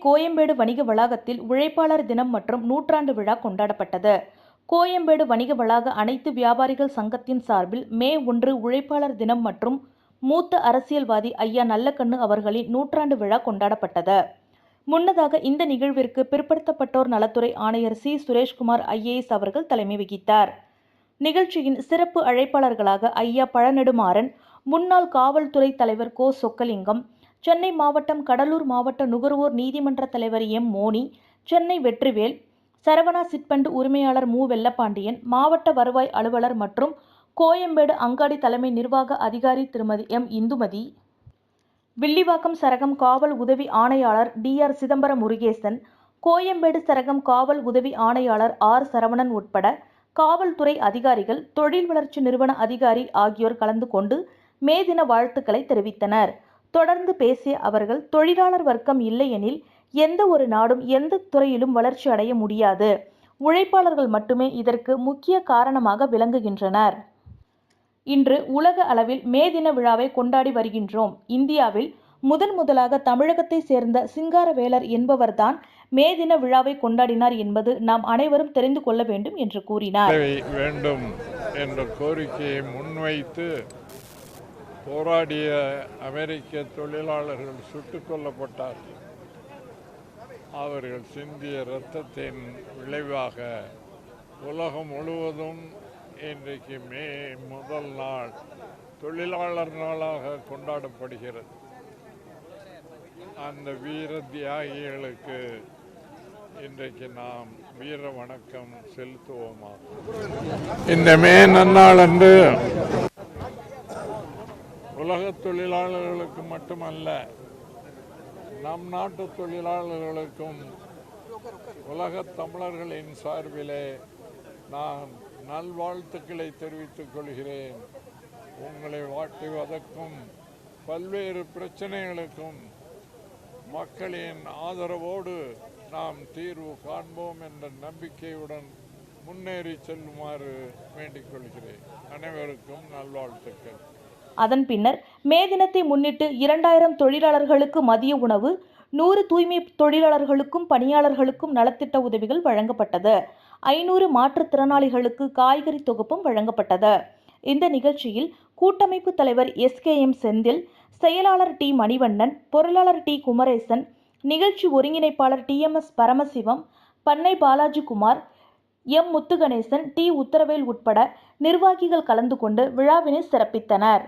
கோயம்பேடு வணிக வளாகத்தில் உழைப்பாளர் தினம் மற்றும் நூற்றாண்டு விழா கொண்டாடப்பட்டது. கோயம்பேடு வணிக வளாக அனைத்து வியாபாரிகள் சங்கத்தின் சார்பில் மே 1 உழைப்பாளர் தினம் மற்றும் மூத்த அரசியல்வாதி ஐயா நல்லக்கண்ணு அவர்களின் நூற்றாண்டு விழா கொண்டாடப்பட்டது. முன்னதாக இந்த நிகழ்விற்கு பிற்படுத்தப்பட்டோர் நலத்துறை ஆணையர் சி. சுரேஷ்குமார் IAS அவர்கள் தலைமை வகித்தார். நிகழ்ச்சியின் சிறப்பு அழைப்பாளர்களாக ஐயா பழநெடுமாறன், முன்னாள் காவல்துறை தலைவர் கோ. சொக்கலிங்கம், சென்னை மாவட்டம் கடலூர் மாவட்ட நுகர்வோர் நீதிமன்ற தலைவர் M. மோனி, சென்னை வெற்றிவேல், சரவணா சிட்பண்ட் உரிமையாளர் மு. வெள்ளப்பாண்டியன், மாவட்ட வருவாய் அலுவலர் மற்றும் கோயம்பேடு அங்காடி தலைமை நிர்வாக அதிகாரி திருமதி M. இந்துமதி, வில்லிவாக்கம் சரகம் காவல் உதவி ஆணையாளர் DR. சிதம்பர முருகேசன், கோயம்பேடு சரகம் காவல் உதவி ஆணையாளர் R. சரவணன் உட்பட காவல்துறை அதிகாரிகள், தொழில் வளர்ச்சி நிறுவன அதிகாரி ஆகியோர் கலந்து கொண்டு மே தின வாழ்த்துக்களை தெரிவித்தனர். தொடர்ந்து பேசிய அவர்கள், தொழிலாளர் வர்க்கம் இல்லையெனில் எந்த ஒரு நாடும் எந்த துறையிலும் வளர்ச்சி அடைய முடியாது. உழைப்பாளர்கள் மட்டுமே இதற்கு முக்கிய காரணமாக விளங்குகின்றனர். இன்று உலக அளவில் மே தின விழாவை கொண்டாடி வருகின்றோம். இந்தியாவில் முதலாக தமிழகத்தை சேர்ந்த சிங்காரவேலர் என்பவர்தான் மே தின விழாவை கொண்டாடினார் என்பது நாம் அனைவரும் தெரிந்து கொள்ள வேண்டும் என்று கூறினார். வேண்டும் என்ற கோரிக்கையை முன்வைத்து போராடிய அமெரிக்க தொழிலாளர்கள் சுட்டுக் கொல்லப்பட்டார்கள். அவர்கள் சிந்திய இரத்தத்தின் விளைவாக உலகம் முழுவதும் இன்றைக்கு மே 1 நாள் தொழிலாளர் நாளாக கொண்டாடப்படுகிறது. அந்த வீர தியாகிகளுக்கு இன்றைக்கு நாம் வீர வணக்கம் செலுத்துவோமா. இந்த மே நன்னாள் அன்று உலக தொழிலாளர்களுக்கு மட்டுமல்ல, நம் நாட்டு தொழிலாளர்களுக்கும் உலக தமிழர்களின் சார்பிலே நான் நல்வாழ்த்துக்களை தெரிவித்துக் கொள்கிறேன். உங்களை வாட்டி வதக்கும் பல்வேறு பிரச்சனைகளுக்கும் மக்களின் ஆதரவோடு நாம் தீர்வு காண்போம் என்ற நம்பிக்கையுடன் முன்னேறி செல்லுமாறு வேண்டிக் கொள்கிறேன். அனைவருக்கும் நல்வாழ்த்துக்கள். அதன் பின்னர் மே தினத்தை முன்னிட்டு 2000 தொழிலாளர்களுக்கு மதிய உணவு, 100 தூய்மை தொழிலாளர்களுக்கும் பணியாளர்களுக்கும் நலத்திட்ட உதவிகள் வழங்கப்பட்டது. 500 மாற்றுத்திறனாளிகளுக்கு காய்கறி தொகுப்பும் வழங்கப்பட்டது. இந்த நிகழ்ச்சியில் கூட்டமைப்பு தலைவர் SKM செந்தில், செயலாளர் T. மணிவண்ணன், பொருளாளர் T. குமரேசன், நிகழ்ச்சி ஒருங்கிணைப்பாளர் TMS பரமசிவம், பண்ணை பாலாஜிகுமார், M. முத்துகணேசன், T. உத்தரவேல் உட்பட நிர்வாகிகள் கலந்து கொண்டு விழாவினை சிறப்பித்தனர்.